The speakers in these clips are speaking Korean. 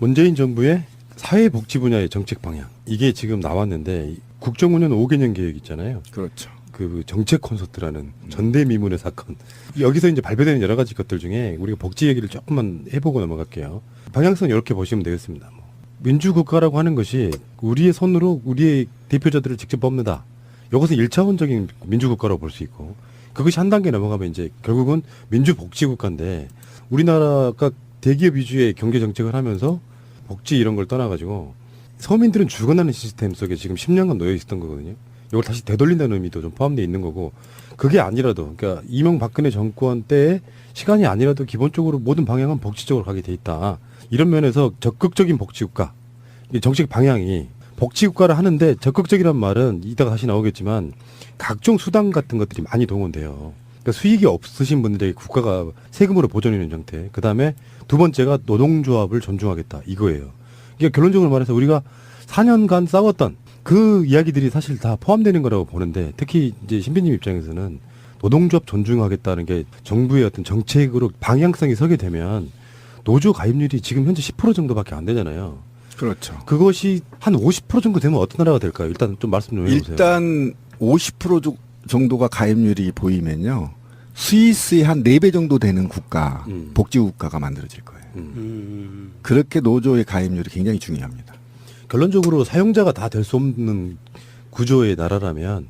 문재인 정부의 사회복지 분야의 정책 방향 이게 지금 나왔는데 국정운영 5개년 계획 있잖아요. 그렇죠. 그 정책 콘서트라는 전대미문의 사건 여기서 이제 발표되는 여러 가지 것들 중에 우리가 복지 얘기를 조금만 해보고 넘어갈게요. 방향성 이렇게 보시면 되겠습니다. 민주국가라고 하는 것이 우리의 손으로 우리의 대표자들을 직접 뽑는다. 이것은 1차원적인 민주국가라고 볼 수 있고 그것이 한 단계 넘어가면 이제 결국은 민주복지국가인데 우리나라가 대기업 위주의 경제정책을 하면서 복지 이런 걸 떠나가지고 서민들은 죽어나는 시스템 속에 지금 10년간 놓여 있었던 거거든요. 이걸 다시 되돌린다는 의미도 좀 포함되어 있는 거고 그게 아니라도 그러니까 이명박근혜 정권 때의 시간이 아니라도 기본적으로 모든 방향은 복지 쪽으로 가게 돼 있다. 이런 면에서 적극적인 복지국가 이 정책 방향이 복지국가를 하는데 적극적이란 말은 이따가 다시 나오겠지만 각종 수당 같은 것들이 많이 동원돼요. 그러니까 수익이 없으신 분들에게 국가가 세금으로 보존해주는 형태. 그다음에 두 번째가 노동조합을 존중하겠다 이거예요. 그러니까 결론적으로 말해서 우리가 4년간 싸웠던 그 이야기들이 사실 다 포함되는 거라고 보는데 특히 이제 신비님 입장에서는 노동조합 존중하겠다는 게 정부의 어떤 정책으로 방향성이 서게 되면 노조 가입률이 지금 현재 10% 정도밖에 안 되잖아요. 그렇죠. 그것이 한 50% 정도 되면 어떤 나라가 될까요? 일단 좀 말씀 좀 해보세요. 일단 50% 정도가 가입률이 보이면요. 스위스의 한 4배 정도 되는 국가, 복지국가가 만들어질 거예요. 그렇게 노조의 가입률이 굉장히 중요합니다. 결론적으로 사용자가 다 될 수 없는 구조의 나라라면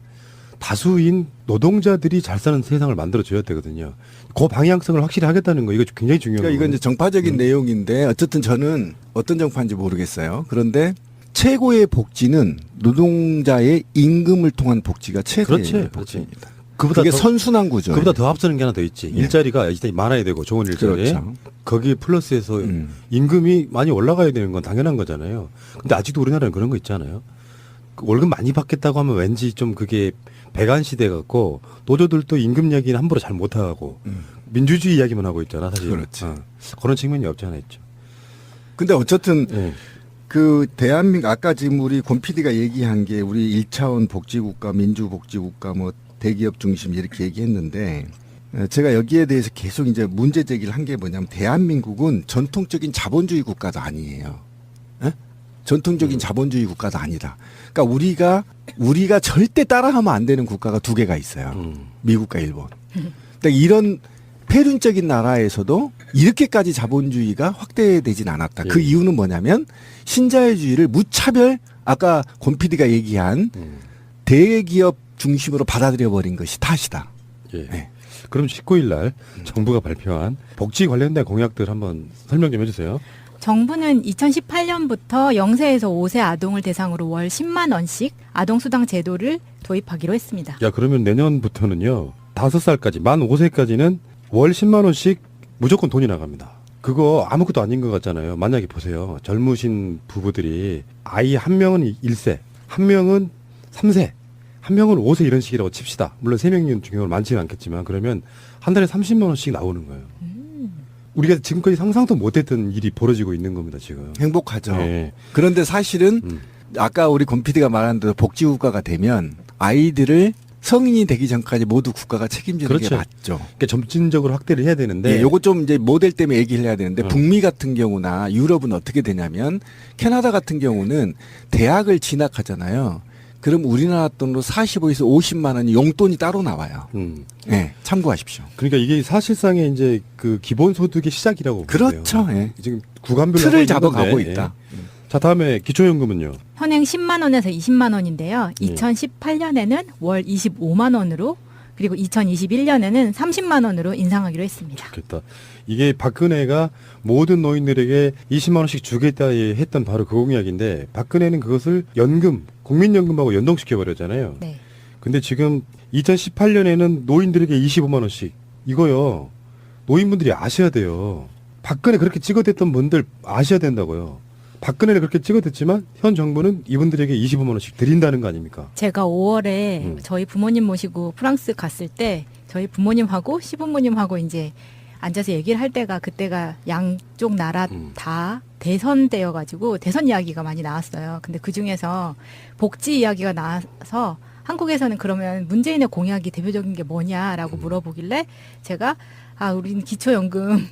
다수인 노동자들이 잘 사는 세상을 만들어줘야 되거든요. 그 방향성을 확실히 하겠다는 거 이거 굉장히 중요한 거예요. 그러니까 이건 이제 정파적인 내용인데 어쨌든 저는 어떤 정파인지 모르겠어요. 그런데 최고의 복지는 노동자의 임금을 통한 복지가 최고의 그렇지, 복지입니다. 그보다 그게 더, 선순환 구조. 그보다 더 앞서는 게 하나 더 있지. 네. 일자리가 일단 많아야 되고 좋은 일자리. 그렇죠. 거기에 플러스해서 임금이 많이 올라가야 되는 건 당연한 거잖아요. 근데 아직도 우리나라는 그런 거 있잖아요. 월급 많이 받겠다고 하면 왠지 좀 그게 배관 시대 같고 노조들도 임금 이야기는 함부로 잘 못하고 민주주의 이야기만 하고 있잖아 사실. 그렇지. 그런 측면이 없지 않아 있죠. 근데 어쨌든 네. 그 대한민국 아까 지금 우리 권 PD가 얘기한 게 우리 1차원 복지국가, 민주복지국가 뭐 대기업 중심 이렇게 얘기했는데 제가 여기에 대해서 계속 이제 문제 제기를 한 게 뭐냐면 대한민국은 전통적인 자본주의 국가도 아니에요. 에? 전통적인 자본주의 국가도 아니다. 그러니까 우리가 절대 따라하면 안 되는 국가가 2개가 있어요. 미국과 일본. 그러니까 이런 폐륜적인 나라에서도 이렇게까지 자본주의가 확대되진 않았다. 그 이유는 뭐냐면 신자유주의를 무차별 아까 권 PD가 얘기한 대기업 중심으로 받아들여 버린 것이 탓이다. 예. 네. 그럼 19일 날 정부가 발표한 복지 관련된 공약들 한번 설명 좀 해주세요. 정부는 2018년부터 0세에서 5세 아동을 대상으로 월 10만 원씩 아동수당 제도를 도입하기로 했습니다. 야 그러면 내년부터는요 5살까지 만 5세까지는 월 10만 원씩 무조건 돈이 나갑니다. 그거 아무것도 아닌 것 같잖아요. 만약에 보세요. 젊으신 부부들이 아이 한 명은 1세, 한 명은 3세, 한 명은 5세 이런 식이라고 칩시다. 물론 3명이 중요한 경우는 많지는 않겠지만 그러면 한 달에 30만 원씩 나오는 거예요. 우리가 지금까지 상상도 못했던 일이 벌어지고 있는 겁니다. 지금. 행복하죠. 네. 그런데 사실은 아까 우리 권 PD가 말한 대로 복지국가가 되면 아이들을 성인이 되기 전까지 모두 국가가 책임지는 그렇죠. 게 맞죠. 그러니까 점진적으로 확대를 해야 되는데 예, 요거 좀 이제 모델 때문에 얘기를 해야 되는데 북미 같은 경우나 유럽은 어떻게 되냐면 캐나다 같은 경우는 대학을 진학하잖아요. 그럼 우리나라 돈으로 45에서 50만 원이 용돈이 따로 나와요. 예, 참고하십시오. 그러니까 이게 사실상의 이제 그 기본소득의 시작이라고 그렇죠. 보세요. 예. 지금 구간별로 틀을 하고 있는 잡아가고 건데, 있다. 예. 자 다음에 기초연금은요. 현행 10만 원에서 20만 원인데요. 2018년에는 월 25만 원으로 그리고 2021년에는 30만 원으로 인상하기로 했습니다. 좋겠다. 이게 박근혜가 모든 노인들에게 20만 원씩 주겠다 했던 바로 그 공약인데 박근혜는 그것을 연금, 국민연금하고 연동시켜 버렸잖아요. 네. 근데 지금 2018년에는 노인들에게 25만 원씩 이거요. 노인분들이 아셔야 돼요. 박근혜 그렇게 찍어댔던 분들 아셔야 된다고요. 박근혜를 그렇게 찍어댔지만 현 정부는 이분들에게 25만 원씩 드린다는 거 아닙니까? 제가 5월에 저희 부모님 모시고 프랑스 갔을 때 저희 부모님하고 시부모님하고 이제 앉아서 얘기를 할 때가 그때가 양쪽 나라 다 대선 때여가지고 대선 이야기가 많이 나왔어요. 근데 그 중에서 복지 이야기가 나와서 한국에서는 그러면 문재인의 공약이 대표적인 게 뭐냐라고 물어보길래 제가 우린 기초연금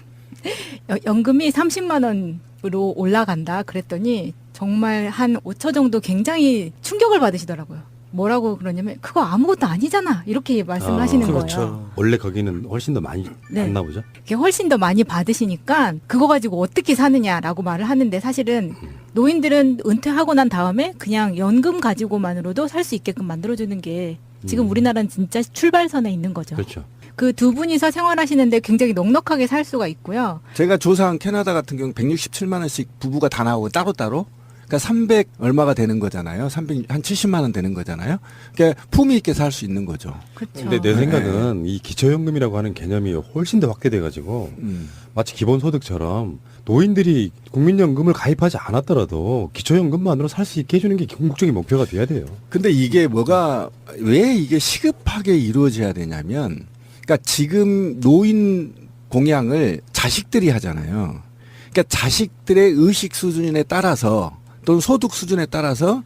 연금이 30만 원 20으로 올라간다 그랬더니 정말 한 5초 정도 굉장히 충격을 받으시더라고요. 뭐라고 그러냐면 그거 아무것도 아니잖아 이렇게 말씀을 아, 하시는 그렇죠. 거예요. 원래 거기는 훨씬 더 많이 네. 받나 보죠. 그게 훨씬 더 많이 받으시니까 그거 가지고 어떻게 사느냐라고 말을 하는데 사실은 노인들은 은퇴하고 난 다음에 그냥 연금 가지고만으로도 살 수 있게끔 만들어주는 게 지금 우리나라는 진짜 출발선에 있는 거죠. 그렇죠. 그 두 분이서 생활하시는데 굉장히 넉넉하게 살 수가 있고요. 제가 조사한 캐나다 같은 경우 167만 원씩 부부가 다 나오고 따로따로 그러니까 300 얼마가 되는 거잖아요. 300 한 70만 원 되는 거잖아요. 그러니까 품위 있게 살 수 있는 거죠. 그렇죠. 근데 내 생각은 이 기초연금이라고 하는 개념이 훨씬 더 확대돼 가지고 마치 기본소득처럼 노인들이 국민연금을 가입하지 않았더라도 기초연금만으로 살 수 있게 해주는 게 궁극적인 목표가 돼야 돼요. 근데 이게 뭐가 왜 이게 시급하게 이루어져야 되냐면 그러니까 지금 노인 공양을 자식들이 하잖아요. 그러니까 자식들의 의식 수준에 따라서 또는 소득 수준에 따라서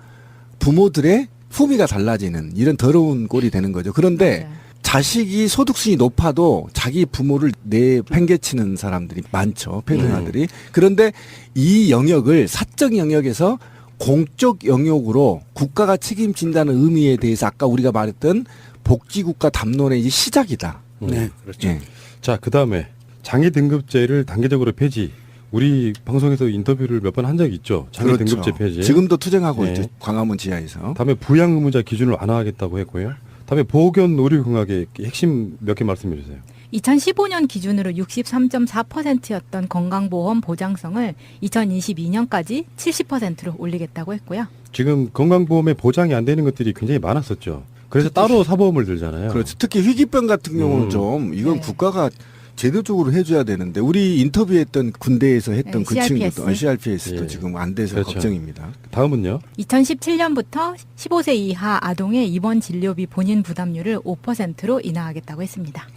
부모들의 품위가 달라지는 이런 더러운 꼴이 되는 거죠. 그런데 맞아요. 자식이 소득 수준이 높아도 자기 부모를 내팽개치는 사람들이 많죠. 패등아들이. 그런데 이 영역을 사적 영역에서 공적 영역으로 국가가 책임진다는 의미에 대해서 아까 우리가 말했던 복지국가 담론의 이제 시작이다. 네, 그렇죠. 예. 자, 그 다음에 장애 등급제를 단계적으로 폐지. 우리 방송에서 인터뷰를 몇 번 한 적이 있죠. 장애 그렇죠. 등급제 폐지. 지금도 투쟁하고 네. 있죠. 광화문 지하에서. 다음에 부양 의무자 기준을 완화하겠다고 했고요. 다음에 보건 의료공학의 핵심 몇 개 말씀해 주세요. 2015년 기준으로 63.4%였던 건강보험 보장성을 2022년까지 70%로 올리겠다고 했고요. 지금 건강보험에 보장이 안 되는 것들이 굉장히 많았었죠. 그래서 따로 사보험을 들잖아요. 그렇죠. 특히 희귀병 같은 경우는 좀 이건 네. 국가가 제도적으로 해줘야 되는데 우리 인터뷰했던 군대에서 했던 네, 그 CRPS. 친구도 CRPS도 예. 지금 안 돼서 그렇죠. 걱정입니다. 다음은요. 2017년부터 15세 이하 아동의 입원 진료비 본인 부담률을 5%로 인하하겠다고 했습니다.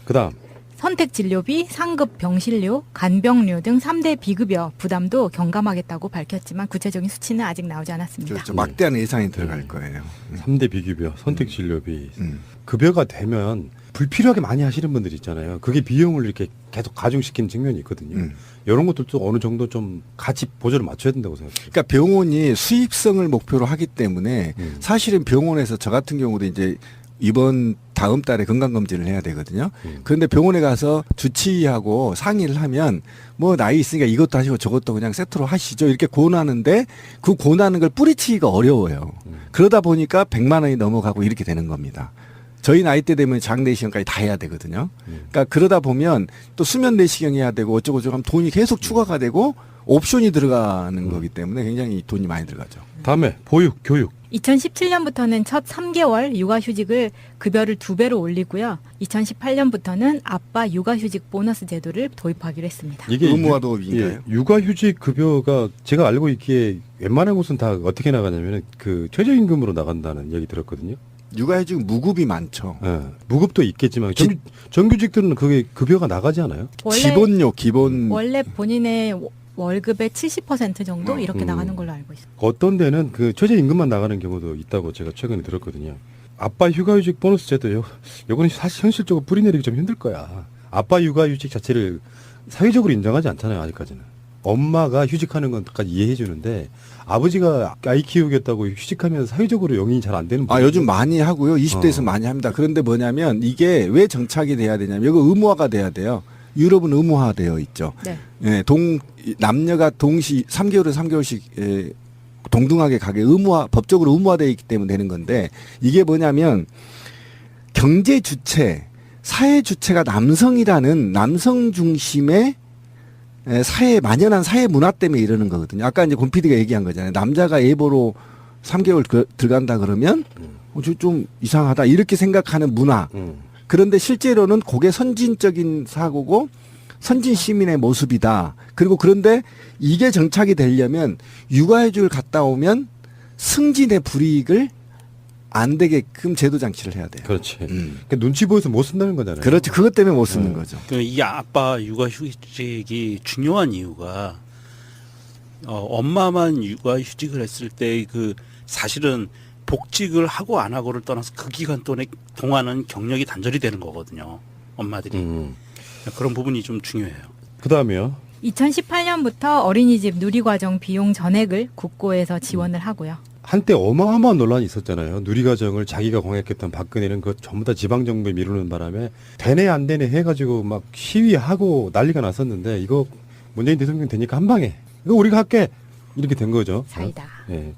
그다음 선택 진료비, 상급 병실료, 간병료 등 3대 비급여 부담도 경감하겠다고 밝혔지만 구체적인 수치는 아직 나오지 않았습니다. 그렇죠. 막대한 예산이 들어갈 거예요. 3대 비급여, 선택진료비, 음. 급여가 되면 불필요하게 많이 하시는 분들 있잖아요. 그게 비용을 이렇게 계속 가중시키는 측면이 있거든요. 이런 것들도 어느 정도 좀 같이 보조를 맞춰야 된다고 생각해요. 그러니까 병원이 수익성을 목표로 하기 때문에 음. 사실은 병원에서 저 같은 경우도 이제 이번 다음 달에 건강검진을 해야 되거든요. 그런데 병원에 가서 주치의하고 상의를 하면 뭐 나이 있으니까 이것도 하시고 저것도 그냥 세트로 하시죠. 이렇게 권하는데 그 권하는 걸 뿌리치기가 어려워요. 그러다 보니까 100만 원이 넘어가고 이렇게 되는 겁니다. 저희 나이 때 되면 장내시경까지 다 해야 되거든요. 그러니까 그러다 보면 또 수면 내시경 해야 되고 어쩌고저쩌고 하면 돈이 계속 추가가 되고 옵션이 들어가는 거기 때문에 굉장히 돈이 많이 들어가죠. 다음에 보육, 교육. 2017년부터는 첫 3개월 육아휴직을 급여를 2배로 올리고요. 2018년부터는 아빠 육아휴직 보너스 제도를 도입하기로 했습니다. 이게 의무화 도입인가요? 육아휴직 급여가 제가 알고 있기에 웬만한 곳은 다 어떻게 나가냐면 그 최저임금으로 나간다는 얘기 들었거든요. 육아휴직 무급이 많죠. 예, 무급도 있겠지만 정규직들은 그게 급여가 나가지 않아요? 기본료, 기본. 원래 본인의 월급의 70% 정도 이렇게 나가는 걸로 알고 있습니다. 어떤 데는 그 최저임금만 나가는 경우도 있다고 제가 최근에 들었거든요. 아빠 육아휴직 보너스 제도요. 요거는 사실 현실적으로 뿌리내리기 좀 힘들 거야. 아빠 육아휴직 자체를 사회적으로 인정하지 않잖아요. 아직까지는. 엄마가 휴직하는 건까지 이해해 주는데 아버지가 아이 키우겠다고 휴직하면 사회적으로 용인이 잘 안 되는 아, 요즘 많이 하고요. 20대에서 많이 합니다. 그런데 뭐냐면 이게 왜 정착이 돼야 되냐면 이거 의무화가 돼야 돼요. 유럽은 의무화되어 있죠. 네. 예, 남녀가 동시 3개월에 3개월씩 동등하게 가게 법적으로 의무화되어 있기 때문에 되는 건데 이게 뭐냐면 경제 주체, 사회 주체가 남성이라는 남성 중심의 만연한 사회 문화 때문에 이러는 거거든요. 아까 이제 권 PD가 얘기한 거잖아요. 남자가 예보로 3개월 들어간다 그러면 좀 이상하다 이렇게 생각하는 문화. 그런데 실제로는 그게 선진적인 사고고 선진 시민의 모습이다. 그리고 그런데 이게 정착이 되려면 육아휴직을 갔다 오면 승진의 불이익을 안 되게끔 제도 장치를 해야 돼요. 그렇지. 그러니까 눈치 보여서 못 쓴다는 거잖아요. 그렇죠. 그것 때문에 못 쓰는 거죠. 이 아빠 육아휴직이 중요한 이유가 엄마만 육아휴직을 했을 때 그 사실은 복직을 하고 안 하고를 떠나서 그 기간 동안은 경력이 단절이 되는 거거든요. 엄마들이. 그런 부분이 좀 중요해요. 그 다음에요. 2018년부터 어린이집 누리과정 비용 전액을 국고에서 지원을 하고요. 한때 어마어마한 논란이 있었잖아요. 누리과정을 자기가 공약했던 박근혜는 그거 전부 다 지방정부에 미루는 바람에 되네 안 되네 해가지고 막 시위하고 난리가 났었는데 이거 문재인 대통령 되니까 한 방에 이거 우리가 할게 이렇게 된 거죠. 사이다. 예.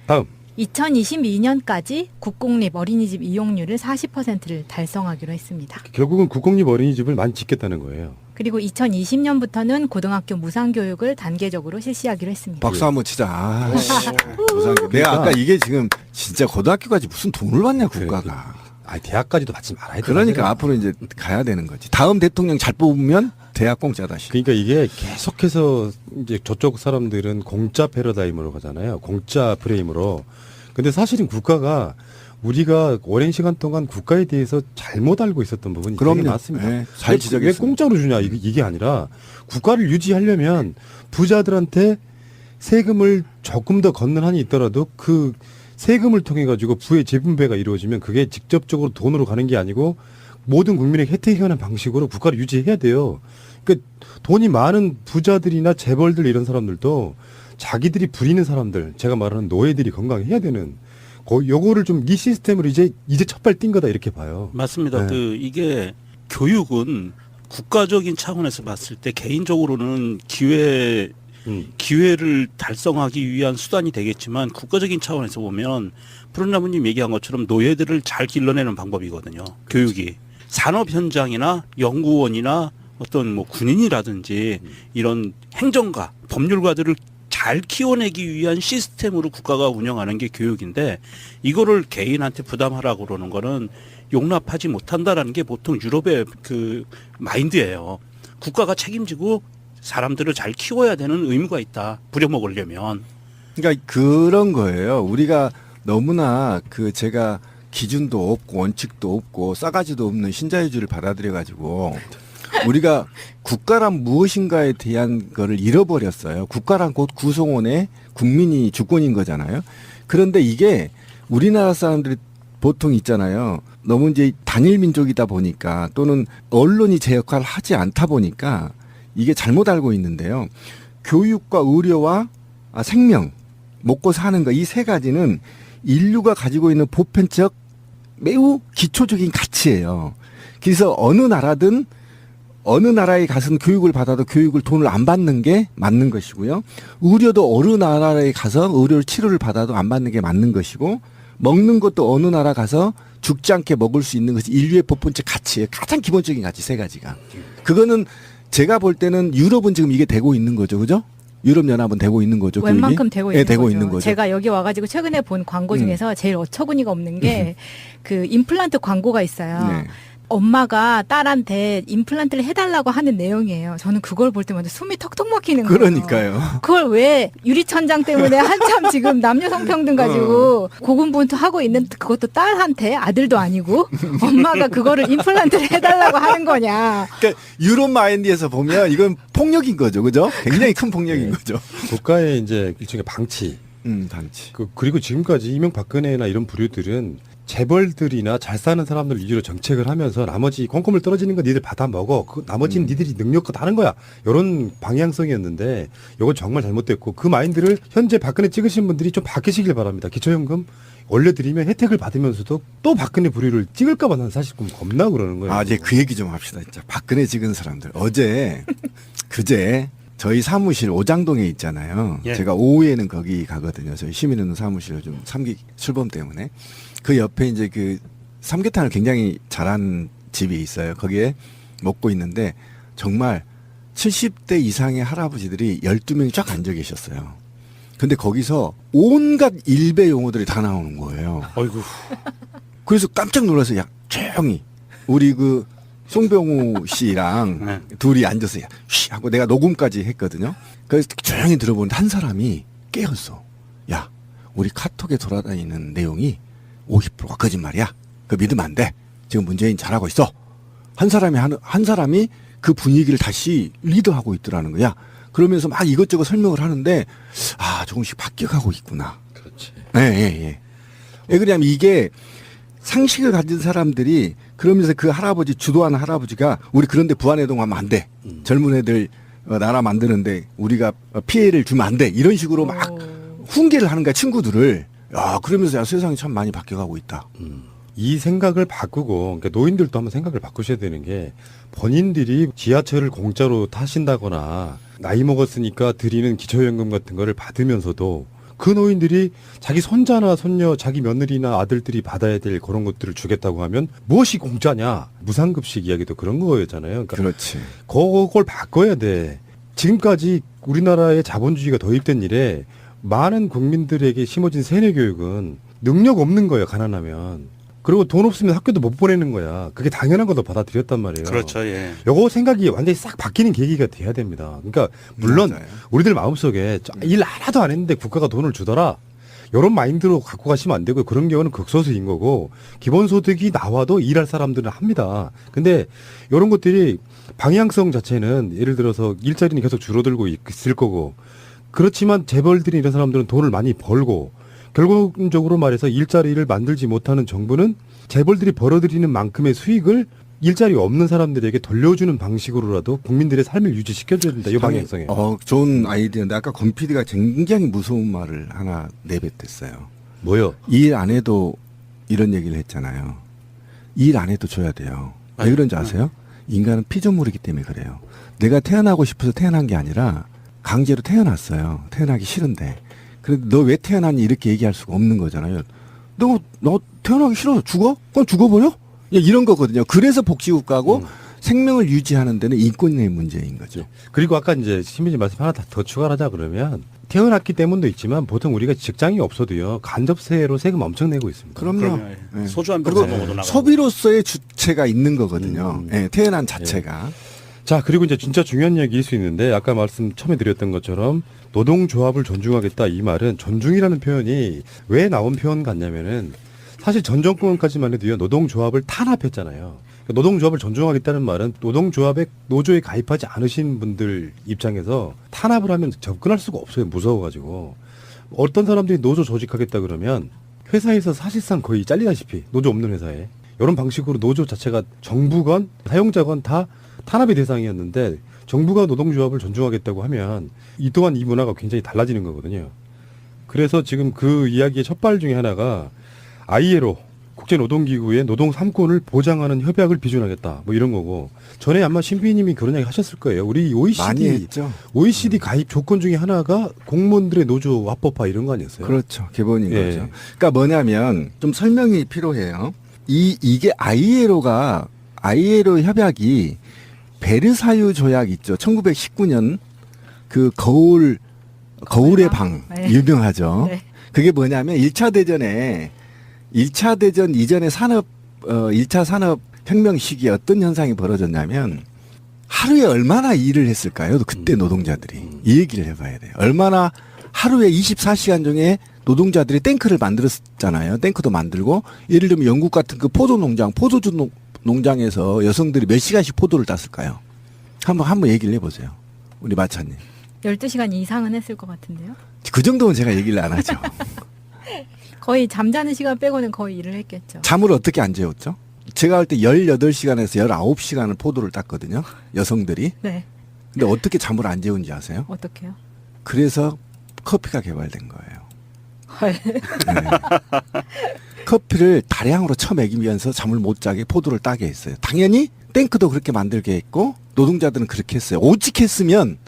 다음 2022년까지 국공립 어린이집 이용률을 40%를 달성하기로 했습니다. 결국은 국공립 어린이집을 많이 짓겠다는 거예요. 그리고 2020년부터는 고등학교 무상교육을 단계적으로 실시하기로 했습니다. 박수 한번 치자. 아, 씨. 무상교. 내가 아까 이게 지금 진짜 고등학교까지 무슨 돈을 받냐 국가가. 대학까지도 받지 말아야 돼. 그러니까 앞으로 이제 가야 되는 거지. 다음 대통령 잘 뽑으면 대학 공짜 다시. 그러니까 이게 계속해서 이제 저쪽 사람들은 공짜 패러다임으로 가잖아요. 공짜 프레임으로. 근데 사실은 국가가 우리가 오랜 시간 동안 국가에 대해서 잘못 알고 있었던 부분이 되게 그럼요. 많습니다. 네, 잘 왜 지적했어요. 공짜로 주냐 이게 아니라 국가를 유지하려면 부자들한테 세금을 조금 더 걷는 한이 있더라도 그 세금을 통해 가지고 부의 재분배가 이루어지면 그게 직접적으로 돈으로 가는 게 아니고 모든 국민에게 혜택이 가는 방식으로 국가를 유지해야 돼요. 그러니까 돈이 많은 부자들이나 재벌들 이런 사람들도 자기들이 부리는 사람들, 제가 말하는 노예들이 건강해야 되는 요거를 좀 이 시스템으로 이제 첫발 띈 거다 이렇게 봐요. 맞습니다. 네. 이게 교육은 국가적인 차원에서 봤을 때 개인적으로는 기회를 달성하기 위한 수단이 되겠지만 국가적인 차원에서 보면 푸른나무님 얘기한 것처럼 노예들을 잘 길러내는 방법이거든요. 교육이 산업 현장이나 연구원이나 어떤 뭐 군인이라든지 이런 행정가, 법률가들을 잘 키워내기 위한 시스템으로 국가가 운영하는 게 교육인데 이거를 개인한테 부담하라고 그러는 거는 용납하지 못한다라는 게 보통 유럽의 그 마인드예요. 국가가 책임지고 사람들을 잘 키워야 되는 의무가 있다. 부려먹으려면. 그러니까 그런 거예요. 우리가 너무나 제가 기준도 없고 원칙도 없고 싸가지도 없는 신자유주의를 받아들여 가지고 우리가 국가란 무엇인가에 대한 거를 잃어버렸어요. 국가란 곧 구성원의 국민이 주권인 거잖아요. 그런데 이게 우리나라 사람들이 보통 있잖아요. 너무 이제 단일 민족이다 보니까 또는 언론이 제 역할을 하지 않다 보니까 이게 잘못 알고 있는데요. 교육과 의료와 생명, 먹고 사는 거 이 세 가지는 인류가 가지고 있는 보편적 매우 기초적인 가치예요. 그래서 어느 나라든 어느 나라에 가서 교육을 받아도 교육을 돈을 안 받는 게 맞는 것이고요. 의료도 어느 나라에 가서 의료 치료를 받아도 안 받는 게 맞는 것이고 먹는 것도 어느 나라 가서 죽지 않게 먹을 수 있는 것이 인류의 보편적 가치예요. 가장 기본적인 가치 세 가지가. 그거는 제가 볼 때는 유럽은 지금 이게 되고 있는 거죠. 그죠? 유럽연합은 되고 있는 거죠. 웬만큼 교육이? 되고 예, 있는 되고 거죠. 있는 거죠. 제가 여기 와가지고 최근에 본 광고 중에서 제일 어처구니가 없는 게 그 임플란트 광고가 있어요. 네. 엄마가 딸한테 임플란트를 해달라고 하는 내용이에요. 저는 그걸 볼 때마다 숨이 턱턱 막히는 거예요. 그러니까요. 그걸 왜 유리천장 때문에 한참 지금 남녀 성평등 가지고 고군분투하고 있는 그것도 딸한테 아들도 아니고 엄마가 그거를 임플란트를 해달라고 하는 거냐. 그러니까 유럽 마인드에서 보면 이건 폭력인 거죠. 그죠? 굉장히 큰 폭력인 거죠. 국가의 이제 일종의 방치. 단지. 그리고 지금까지 이명박근혜나 이런 부류들은 재벌들이나 잘 사는 사람들 위주로 정책을 하면서 나머지 콩고물 떨어지는 거 니들 받아 먹어. 그 나머지는 니들이 능력껏 하는 거야. 이런 방향성이었는데 이건 정말 잘못됐고 그 마인드를 현재 박근혜 찍으신 분들이 좀 바뀌시길 바랍니다. 기초연금 올려드리면 혜택을 받으면서도 또 박근혜 부류를 찍을까 봐 난 사실 좀 겁나 그러는 거예요. 이제 그 얘기 좀 합시다. 진짜 박근혜 찍은 사람들. 그제 저희 사무실 오장동에 있잖아요. 예. 제가 오후에는 거기 가거든요. 저희 시민은행 사무실을 좀 삼기 출범 때문에. 그 옆에 이제 그 삼계탕을 굉장히 잘하는 집이 있어요. 거기에 먹고 있는데 정말 70대 이상의 할아버지들이 12명이 쫙 앉아 계셨어요. 근데 거기서 온갖 일배 용어들이 다 나오는 거예요. 어이구. 그래서 깜짝 놀라서 조용히 우리 송병우 씨랑 네. 둘이 앉아서 쉬 하고 내가 녹음까지 했거든요. 그래서 조용히 들어보는데 한 사람이 깨었어. 야, 우리 카톡에 돌아다니는 내용이 50%가 거짓말이야. 그거 믿으면 안 돼. 지금 문재인 잘하고 있어. 한 사람이 그 분위기를 다시 리드하고 있더라는 거야. 그러면서 막 이것저것 설명을 하는데 조금씩 바뀌어가고 있구나. 그렇지. 예. 왜 그러냐면 이게 상식을 가진 사람들이 그러면서 그 할아버지 주도하는 할아버지가 우리 그런데 부안해동 하면 안 돼. 젊은 애들 나라 만드는데 우리가 피해를 주면 안 돼. 이런 식으로 막 훈계를 하는 거야, 친구들을. 야, 그러면서 야, 세상이 참 많이 바뀌어가고 있다. 이 생각을 바꾸고, 그러니까 노인들도 한번 생각을 바꾸셔야 되는 게, 본인들이 지하철을 공짜로 타신다거나 나이 먹었으니까 드리는 기초연금 같은 거를 받으면서도 그 노인들이 자기 손자나 손녀, 자기 며느리나 아들들이 받아야 될 그런 것들을 주겠다고 하면 무엇이 공짜냐? 무상급식 이야기도 그런 거였잖아요. 그러니까 그렇지. 그걸 바꿔야 돼. 지금까지 우리나라의 자본주의가 도입된 이래 많은 국민들에게 심어진 세뇌 교육은 능력 없는 거예요, 가난하면. 그리고 돈 없으면 학교도 못 보내는 거야. 그게 당연한 것도 받아들였단 말이에요. 그렇죠. 예. 요거 생각이 완전히 싹 바뀌는 계기가 돼야 됩니다. 그러니까 물론 맞아요. 우리들 마음속에 일 하나도 안 했는데 국가가 돈을 주더라. 이런 마인드로 갖고 가시면 안 되고 그런 경우는 극소수인 거고 기본소득이 나와도 일할 사람들은 합니다. 근데 이런 것들이 방향성 자체는 예를 들어서 일자리는 계속 줄어들고 있을 거고 그렇지만 재벌들이 이런 사람들은 돈을 많이 벌고 결국적으로 말해서 일자리를 만들지 못하는 정부는 재벌들이 벌어들이는 만큼의 수익을 일자리 없는 사람들에게 돌려주는 방식으로라도 국민들의 삶을 유지시켜줘야 된다. 이 방향성이에요. 좋은 아이디어인데 아까 권 PD가 굉장히 무서운 말을 하나 내뱉었어요. 뭐요? 일 안 해도 이런 얘기를 했잖아요. 일 안 해도 줘야 돼요. 왜 그런지 아세요? 인간은 피조물이기 때문에 그래요. 내가 태어나고 싶어서 태어난 게 아니라 강제로 태어났어요. 태어나기 싫은데. 그런데 너 왜 태어났니 이렇게 얘기할 수가 없는 거잖아요. 너 태어나기 싫어 죽어? 그럼 죽어버려? 이런 거거든요. 그래서 복지국가고 생명을 유지하는 데는 인권의 문제인 거죠. 그리고 아까 이제 신민지 말씀 하나 더 추가를 하자 그러면 태어났기 때문도 있지만 보통 우리가 직장이 없어도요 간접세로 세금 엄청 내고 있습니다. 그럼요. 예. 네. 소주 한 병 그리고 사 먹어도 나가고. 소비로서의 주체가 있는 거거든요. 예, 태어난 자체가. 자, 그리고 이제 진짜 중요한 얘기일 수 있는데 아까 말씀 처음에 드렸던 것처럼 노동조합을 존중하겠다 이 말은 존중이라는 표현이 왜 나온 표현 같냐면은 사실 전 정권까지만 해도요 노동조합을 탄압했잖아요. 그러니까 노동조합을 존중하겠다는 말은 노조에 가입하지 않으신 분들 입장에서 탄압을 하면 접근할 수가 없어요. 무서워가지고. 어떤 사람들이 노조 조직하겠다 그러면 회사에서 사실상 거의 잘리다시피 노조 없는 회사에 이런 방식으로 노조 자체가 정부건 사용자건 다 탄압의 대상이었는데 정부가 노동조합을 존중하겠다고 하면 이 또한 이 문화가 굉장히 달라지는 거거든요. 그래서 지금 그 이야기의 첫발 중에 하나가 ILO 국제노동기구의 노동 3권을 보장하는 협약을 비준하겠다 뭐 이런 거고 전에 아마 신비님이 그런 이야기 하셨을 거예요. 우리 많이 했죠. OECD 가입 조건 중에 하나가 공무원들의 노조 합법화 이런 거 아니었어요? 그렇죠. 기본인 예. 거죠. 그러니까 뭐냐면 좀 설명이 필요해요. 이게 ILO 협약이 베르사유 조약 있죠. 1919년 그 거울의 방 네. 유명하죠. 네. 그게 뭐냐면 1차 대전 이전의 1차 산업혁명 시기에 어떤 현상이 벌어졌냐면 하루에 얼마나 일을 했을까요? 그때 노동자들이. 이 얘기를 해봐야 돼요. 얼마나 하루에 24시간 중에 노동자들이 탱크를 만들었잖아요. 탱크도 만들고 예를 들면 영국 같은 그 포도주 농장에서 여성들이 몇 시간씩 포도를 땄을까요? 한번 얘기를 해보세요. 우리 마차님. 12시간 이상은 했을 것 같은데요. 그 정도는 제가 얘기를 안 하죠. 거의 잠자는 시간 빼고는 거의 일을 했겠죠. 잠을 어떻게 안 재웠죠? 제가 할 때 18시간에서 19시간을 포도를 땄거든요. 여성들이. 네. 근데 어떻게 잠을 안 재운지 아세요? 어떻게요? 그래서 커피가 개발된 거예요. 헐. 네. 커피를 다량으로 쳐먹이면서 잠을 못 자게 포도를 따게 했어요. 당연히 탱크도 그렇게 만들게 했고 노동자들은 그렇게 했어요. 오직 했으면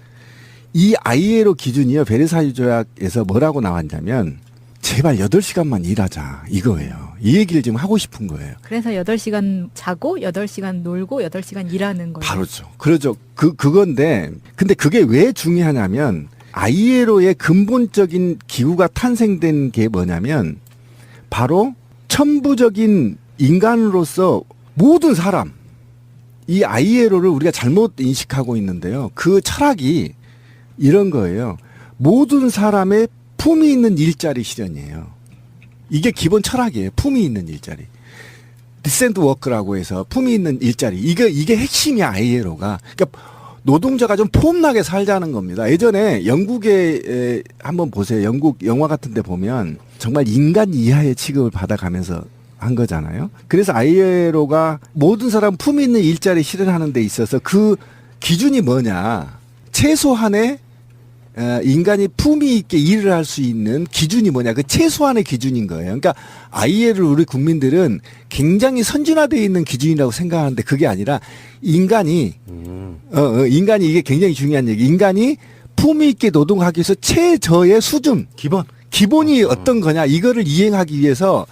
이 ILO 기준이요. 베르사유 조약에서 뭐라고 나왔냐면 제발 8시간만 일하자 이거예요. 이 얘기를 지금 하고 싶은 거예요. 그래서 8시간 자고 8시간 놀고 8시간 일하는 거예요. 바로죠. 그러죠. 그건데 근데 그게 왜 중요하냐면 ILO의 근본적인 기구가 탄생된 게 뭐냐면 바로 천부적인 인간으로서 모든 사람 이 ILO를 우리가 잘못 인식하고 있는데요. 그 철학이 이런 거예요. 모든 사람의 품이 있는 일자리 실현이에요. 이게 기본 철학이에요. 품이 있는 일자리. 디센트 워크라고 해서 품이 있는 일자리. 이게 핵심이야, ILO가. 그러니까 노동자가 좀 폼나게 살자는 겁니다. 예전에 영국에 한번 보세요. 영국 영화 같은 데 보면 정말 인간 이하의 취급을 받아가면서 한 거잖아요. 그래서 ILO가 모든 사람 품이 있는 일자리 실현하는 데 있어서 그 기준이 뭐냐. 최소한의 인간이 품위 있게 일을 할 수 있는 기준이 뭐냐? 그 최소한의 기준인 거예요. 그러니까 IL을 우리 국민들은 굉장히 선진화되어 있는 기준이라고 생각하는데 그게 아니라 인간이 인간이 이게 굉장히 중요한 얘기. 인간이 품위 있게 노동하기 위해서 최저의 수준, 기본이 어떤 거냐? 이거를 이행하기 위해서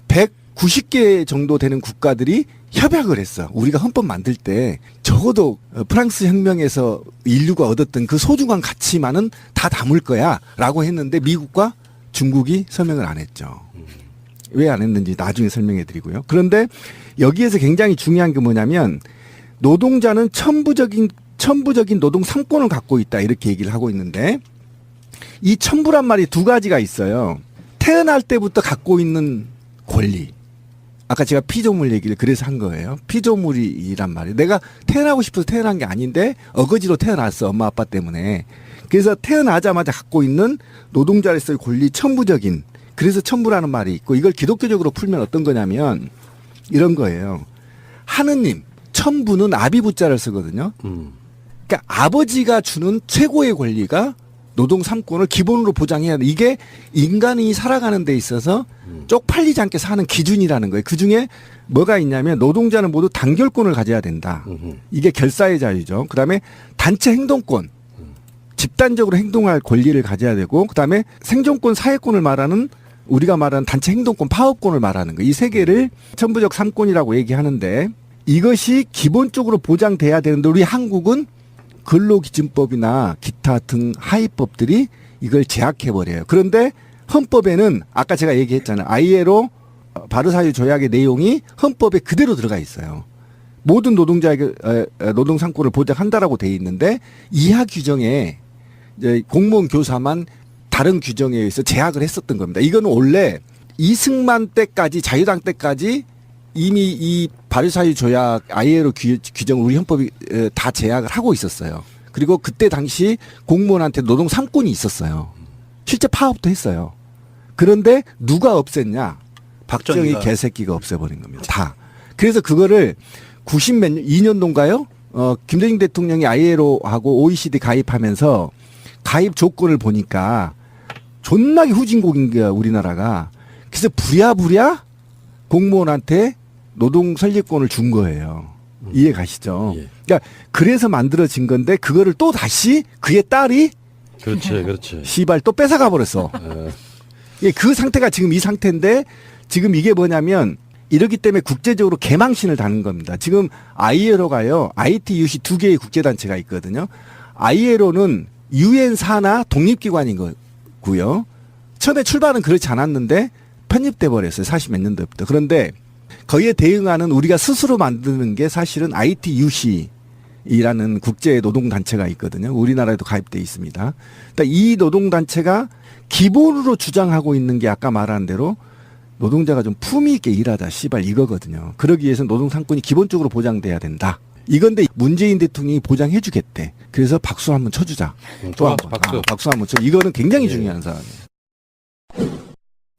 190개 정도 되는 국가들이 협약을 했어. 우리가 헌법 만들 때 적어도 프랑스 혁명에서 인류가 얻었던 그 소중한 가치만은 다 담을 거야 라고 했는데 미국과 중국이 서명을 안 했죠. 왜 안 했는지 나중에 설명해 드리고요. 그런데 여기에서 굉장히 중요한 게 뭐냐면 노동자는 천부적인 노동 상권을 갖고 있다 이렇게 얘기를 하고 있는데 이 천부란 말이 두 가지가 있어요. 태어날 때부터 갖고 있는 권리. 아까 제가 피조물 얘기를 그래서 한 거예요. 피조물이란 말이에요. 내가 태어나고 싶어서 태어난 게 아닌데 어거지로 태어났어. 엄마 아빠 때문에. 그래서 태어나자마자 갖고 있는 노동자로서의 권리 천부적인. 그래서 천부라는 말이 있고 이걸 기독교적으로 풀면 어떤 거냐면 이런 거예요. 하느님 천부는 아비부자를 쓰거든요. 그러니까 아버지가 주는 최고의 권리가 노동 3권을 기본으로 보장해야 돼. 이게 인간이 살아가는 데 있어서 쪽팔리지 않게 사는 기준이라는 거예요. 그중에 뭐가 있냐면 노동자는 모두 단결권을 가져야 된다. 이게 결사의 자유죠. 그다음에 단체 행동권. 집단적으로 행동할 권리를 가져야 되고 그다음에 생존권, 사회권을 말하는 우리가 말하는 단체 행동권, 파업권을 말하는 거. 이 세 개를 천부적 3권이라고 얘기하는데 이것이 기본적으로 보장돼야 되는데 우리 한국은 근로기준법이나 기타 등 하위법들이 이걸 제약해버려요. 그런데 헌법에는 아까 제가 얘기했잖아요. ILO 바르사유 조약의 내용이 헌법에 그대로 들어가 있어요. 모든 노동자에게 노동 상권을 보장한다라고 돼 있는데 이하 규정에 이제 공무원 교사만 다른 규정에 의해서 제약을 했었던 겁니다. 이거는 원래 이승만 때까지 자유당 때까지 이미 이 바르사유 조약 ILO 규정을 우리 헌법이 다 제약을 하고 있었어요. 그리고 그때 당시 공무원한테 노동 3권이 있었어요. 실제 파업도 했어요. 그런데 누가 없앴냐? 박정희 개새끼가 없애버린 겁니다. 다. 그래서 그거를 90몇 년, 2년도인가요? 김대중 대통령이 ILO하고 OECD 가입하면서 가입 조건을 보니까 존나게 후진국인 거야, 우리나라가. 그래서 부랴부랴 공무원한테 노동 설립권을 준 거예요. 이해 가시죠? 예. 그러니까 그래서 만들어진 건데 그거를 또 다시 그의 딸이 그렇지. 시발 또 뺏어가 버렸어. 예, 그 상태가 지금 이 상태인데 지금 이게 뭐냐면 이렇기 때문에 국제적으로 개망신을 다는 겁니다. 지금 ILO가요. ITUC 두 개의 국제단체가 있거든요. ILO는 UN 산하 독립기관인 거고요. 처음에 출발은 그렇지 않았는데 편입돼 버렸어요. 40몇 년도부터. 그런데 거기에 대응하는 우리가 스스로 만드는 게 사실은 ITUC이라는 국제 노동단체가 있거든요. 우리나라에도 가입돼 있습니다. 그러니까 이 노동단체가 기본으로 주장하고 있는 게 아까 말한 대로 노동자가 좀 품위 있게 일하자 씨발 이거거든요. 그러기 위해서는 노동 상권이 기본적으로 보장돼야 된다. 이건데 문재인 대통령이 보장해 주겠대. 그래서 박수 한번 쳐주자. 또 한 번. 박수 한번 쳐. 이거는 굉장히 중요한 사안이에요.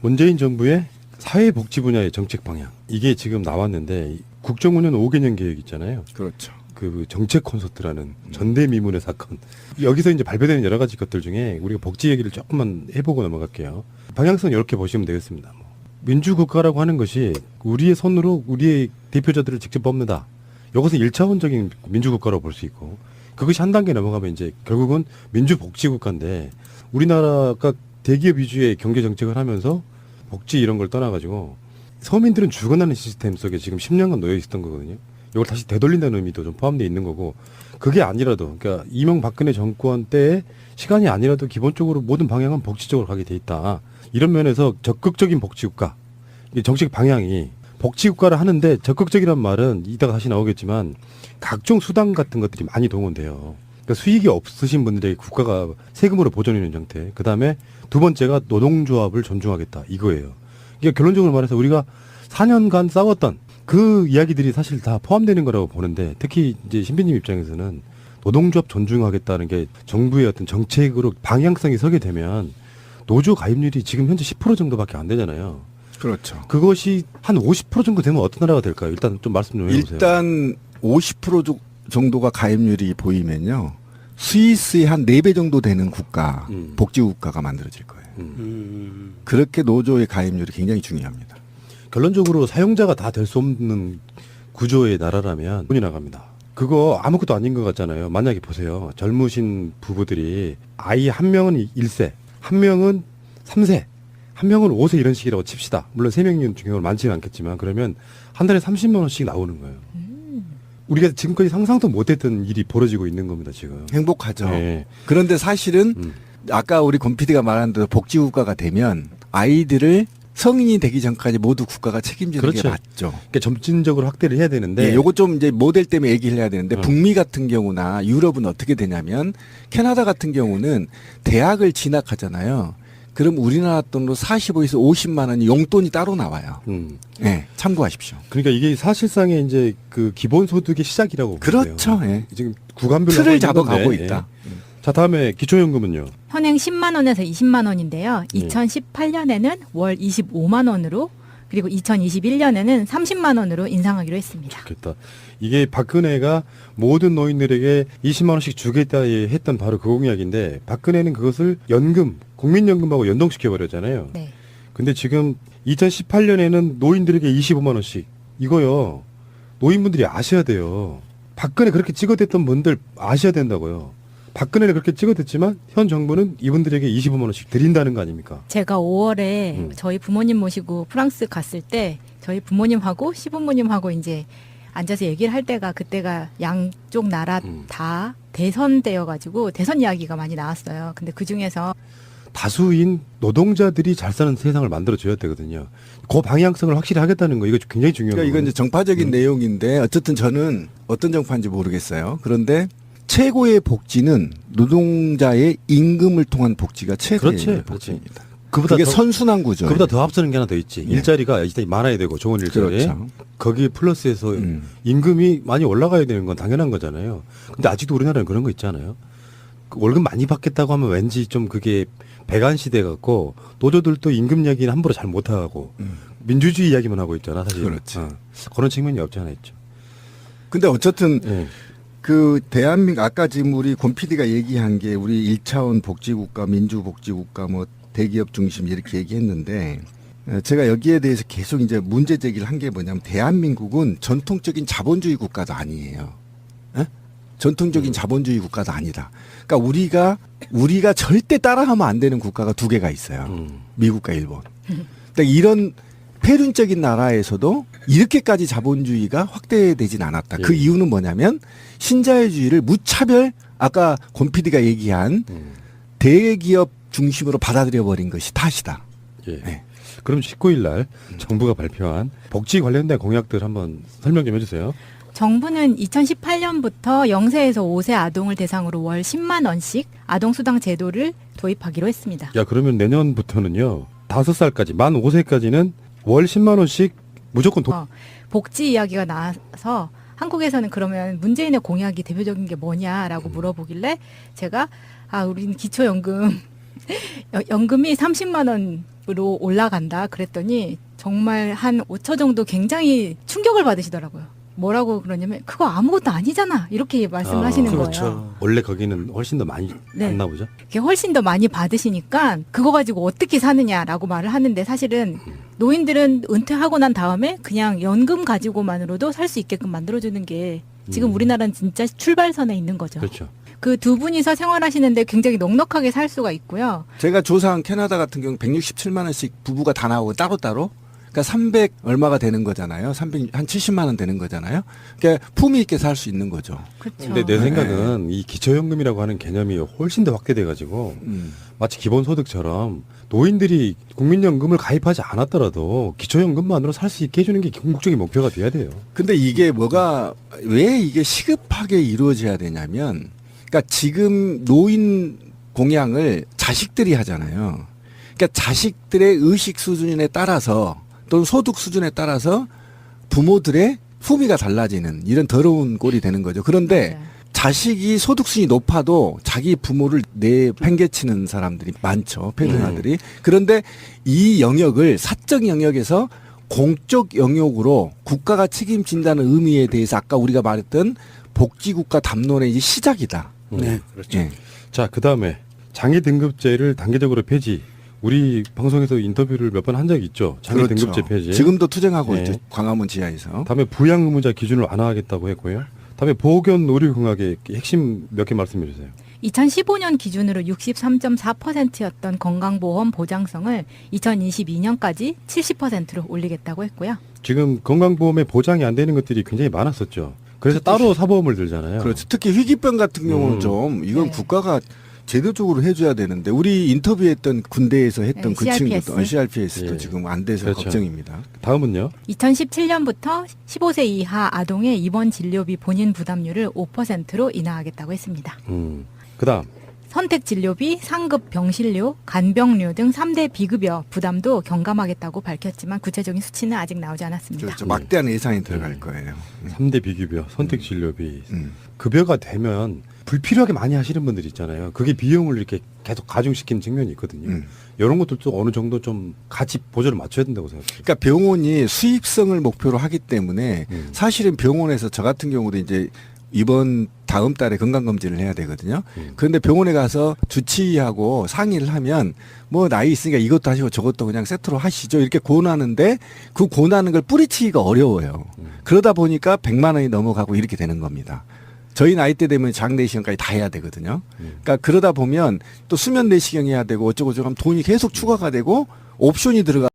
문재인 정부의 사회복지 분야의 정책 방향. 이게 지금 나왔는데 국정운영 5개년 계획 있잖아요. 그렇죠. 그 정책 콘서트라는 전대미문의 사건. 여기서 이제 발표되는 여러 가지 것들 중에 우리가 복지 얘기를 조금만 해보고 넘어갈게요. 방향성 이렇게 보시면 되겠습니다. 민주국가라고 하는 것이 우리의 손으로 우리의 대표자들을 직접 뽑는다. 이것은 1차원적인 민주국가라고 볼 수 있고 그것이 한 단계 넘어가면 이제 결국은 민주복지국가인데 우리나라가 대기업 위주의 경제정책을 하면서 복지 이런 걸 떠나가지고 서민들은 죽어나는 시스템 속에 지금 10년간 놓여 있었던 거거든요. 이걸 다시 되돌린다는 의미도 좀 포함되어 있는 거고 그게 아니라도 그러니까 이명박근혜 정권 때의 시간이 아니라도 기본적으로 모든 방향은 복지 쪽으로 가게 돼 있다. 이런 면에서 적극적인 복지국가 정책 방향이 복지국가를 하는데 적극적이란 말은 이따가 다시 나오겠지만 각종 수당 같은 것들이 많이 동원돼요. 그러니까 수익이 없으신 분들에게 국가가 세금으로 보존해주는 형태. 그다음에 두 번째가 노동조합을 존중하겠다 이거예요. 그러니까 결론적으로 말해서 우리가 4년간 싸웠던 그 이야기들이 사실 다 포함되는 거라고 보는데 특히 이제 신비님 입장에서는 노동조합 존중하겠다는 게 정부의 어떤 정책으로 방향성이 서게 되면 노조 가입률이 지금 현재 10% 정도밖에 안 되잖아요. 그렇죠. 그것이 한 50% 정도 되면 어떤 나라가 될까요? 일단 좀 말씀 좀 해보세요. 일단 50% 정도가 가입률이 보이면요. 스위스의 한 4배 정도 되는 국가, 복지국가가 만들어질 거예요. 그렇게 노조의 가입률이 굉장히 중요합니다. 결론적으로 사용자가 다 될 수 없는 구조의 나라라면 돈이 나갑니다. 그거 아무것도 아닌 것 같잖아요. 만약에 보세요. 젊으신 부부들이 아이 한 명은 1세, 한 명은 3세, 한 명은 5세 이런 식이라고 칩시다. 물론 3명인 경우는 많지는 않겠지만 그러면 한 달에 30만 원씩 나오는 거예요. 우리가 지금까지 상상도 못했던 일이 벌어지고 있는 겁니다. 지금. 행복하죠. 네. 그런데 사실은 아까 우리 권 PD가 말한 대로 복지국가가 되면 아이들을 성인이 되기 전까지 모두 국가가 책임지는 그렇죠. 게 맞죠. 그러니까 점진적으로 확대를 해야 되는데 네, 요거 좀 이제 모델 때문에 얘기를 해야 되는데 북미 같은 경우나 유럽은 어떻게 되냐면 캐나다 같은 경우는 대학을 진학하잖아요. 그럼 우리나라 돈으로 45에서 50만 원이 용돈이 따로 나와요. 네, 참고하십시오. 그러니까 이게 사실상의 이제 그 기본소득의 시작이라고 그렇죠. 보세요. 예. 지금 구간별로 틀을 하고 잡아가고 있는데, 있다. 예. 자, 다음에 기초연금은요. 현행 10만 원에서 20만 원인데요. 네. 2018년에는 월 25만 원으로 그리고 2021년에는 30만 원으로 인상하기로 했습니다. 좋겠다. 이게 박근혜가 모든 노인들에게 20만 원씩 주겠다 했던 바로 그 공약인데 박근혜는 그것을 연금, 국민연금하고 연동시켜 버렸잖아요. 네. 근데 지금 2018년에는 노인들에게 25만 원씩 이거요. 노인분들이 아셔야 돼요. 박근혜 그렇게 찍어댔던 분들 아셔야 된다고요. 박근혜는 그렇게 찍어댔지만 현 정부는 이분들에게 25만 원씩 드린다는 거 아닙니까? 제가 5월에 저희 부모님 모시고 프랑스 갔을 때 저희 부모님하고 시부모님하고 이제 앉아서 얘기를 할 때가 그때가 양쪽 나라 다 대선 때여가지고 대선 이야기가 많이 나왔어요. 근데 그 중에서 다수인 노동자들이 잘 사는 세상을 만들어줘야 되거든요. 그 방향성을 확실히 하겠다는 거 이거 굉장히 중요한 그러니까 거예요. 이건 이제 정파적인 내용인데 어쨌든 저는 어떤 정파인지 모르겠어요. 그런데 최고의 복지는 노동자의 임금을 통한 복지가 최대의 그렇지, 복지입니다. 그보다 그게 더, 선순환 구조. 그보다 더 앞서는 게 하나 더 있지. 예. 일자리가 일단 많아야 되고 좋은 일자리. 그렇죠. 거기에 플러스해서 임금이 많이 올라가야 되는 건 당연한 거잖아요. 근데 아직도 우리나라는 그런 거 있잖아요. 그 월급 많이 받겠다고 하면 왠지 좀 그게 배관 시대 같고 노조들도 임금 이야기는 함부로 잘 못하고 민주주의 이야기만 하고 있잖아 사실. 그렇지. 그런 측면이 없지 않아 있죠. 근데 어쨌든 예. 그 대한민국 아까 지금 우리 권 PD가 얘기한 게 우리 1차원 복지국가, 민주복지국가 뭐 대기업 중심 이렇게 얘기했는데 제가 여기에 대해서 계속 이제 문제 제기를 한 게 뭐냐면 대한민국은 전통적인 자본주의 국가도 아니에요. 에? 전통적인 자본주의 국가도 아니다. 그러니까 우리가 절대 따라하면 안 되는 국가가 2개가 있어요. 미국과 일본. 그러니까 이런 폐륜적인 나라에서도 이렇게까지 자본주의가 확대되진 않았다. 그 예. 이유는 뭐냐면 신자유주의를 무차별 아까 권 PD가 얘기한 대기업 중심으로 받아들여 버린 것이 탓이다. 예. 네. 그럼 19일 날 정부가 발표한 복지 관련된 공약들 한번 설명 좀 해주세요. 정부는 2018년부터 0세에서 5세 아동을 대상으로 월 10만 원씩 아동수당 제도를 도입하기로 했습니다. 야 그러면 내년부터는요 5살까지 만 5세까지는 월 10만 원씩 무조건 복지 이야기가 나와서 한국에서는 그러면 문재인의 공약이 대표적인 게 뭐냐라고 물어보길래 제가 우리는 기초연금 연금이 30만 원으로 올라간다 그랬더니 정말 한 5초 정도 굉장히 충격을 받으시더라고요. 뭐라고 그러냐면 그거 아무것도 아니잖아 이렇게 말씀을 하시는 그렇죠. 거예요. 원래 거기는 훨씬 더 많이 네. 받나 보죠. 그게 훨씬 더 많이 받으시니까 그거 가지고 어떻게 사느냐라고 말을 하는데 사실은 노인들은 은퇴하고 난 다음에 그냥 연금 가지고만으로도 살 수 있게끔 만들어주는 게 지금 우리나라는 진짜 출발선에 있는 거죠. 그렇죠. 그 두 분이서 생활하시는데 굉장히 넉넉하게 살 수가 있고요. 제가 조사한 캐나다 같은 경우 167만 원씩 부부가 다 나오고 따로따로 그러니까 300 얼마가 되는 거잖아요. 300 한 70만 원 되는 거잖아요. 그러니까 품위 있게 살 수 있는 거죠. 그렇죠. 근데 내 생각은 이 기초연금이라고 하는 개념이 훨씬 더 확대돼 가지고 마치 기본소득처럼 노인들이 국민연금을 가입하지 않았더라도 기초연금만으로 살 수 있게 해주는 게 궁극적인 목표가 돼야 돼요. 근데 이게 왜 이게 시급하게 이루어져야 되냐면 그러니까 지금 노인 공양을 자식들이 하잖아요. 그러니까 자식들의 의식 수준에 따라서 또는 소득 수준에 따라서 부모들의 품위가 달라지는 이런 더러운 꼴이 되는 거죠. 그런데 맞아요. 자식이 소득 수준이 높아도 자기 부모를 내팽개치는 사람들이 많죠. 패륜아들이. 그런데 이 영역을 사적 영역에서 공적 영역으로 국가가 책임진다는 의미에 대해서 아까 우리가 말했던 복지국가 담론의 이제 시작이다. 네, 그렇죠. 예. 자, 그 다음에 장애 등급제를 단계적으로 폐지. 우리 방송에서 인터뷰를 몇 번 한 적이 있죠. 장애 그렇죠. 등급제 폐지. 지금도 투쟁하고 네. 있죠. 광화문 지하에서. 다음에 부양 의무자 기준을 완화하겠다고 했고요. 다음에 보건 의료 공약의 핵심 몇 개 말씀해 주세요. 2015년 기준으로 63.4%였던 건강보험 보장성을 2022년까지 70%로 올리겠다고 했고요. 지금 건강보험에 보장이 안 되는 것들이 굉장히 많았었죠. 그래서 따로 사보험을 들잖아요. 그렇죠. 특히 희귀병 같은 경우는 좀 이건 네. 국가가 제도적으로 해줘야 되는데 우리 인터뷰했던 군대에서 했던 네, 그 CRPS. 친구도 CRPS도 예. 지금 안 돼서 그렇죠. 걱정입니다. 다음은요. 2017년부터 15세 이하 아동의 입원 진료비 본인 부담률을 5%로 인하하겠다고 했습니다. 그다음 선택 진료비, 상급 병실료, 간병료 등 3대 비급여 부담도 경감하겠다고 밝혔지만 구체적인 수치는 아직 나오지 않았습니다. 그렇죠. 막대한 예산이 들어갈 거예요. 3대 비급여, 선택 진료비, 음. 급여가 되면 불필요하게 많이 하시는 분들 있잖아요. 그게 비용을 이렇게 계속 가중시키는 측면이 있거든요. 이런 것들도 어느 정도 좀 같이 보조를 맞춰야 된다고 생각해요. 그러니까 병원이 수입성을 목표로 하기 때문에 음. 사실은 병원에서 저 같은 경우도 이제 이번 다음 달에 건강검진을 해야 되거든요. 그런데 병원에 가서 주치의하고 상의를 하면 뭐 나이 있으니까 이것도 하시고 저것도 그냥 세트로 하시죠. 이렇게 권하는데 그 권하는 걸 뿌리치기가 어려워요. 그러다 보니까 100만 원이 넘어가고 이렇게 되는 겁니다. 저희 나이 때 되면 장 내시경까지 다 해야 되거든요. 그러니까 그러다 보면 또 수면 내시경 해야 되고 어쩌고저쩌고 하면 돈이 계속 추가가 되고 옵션이 들어가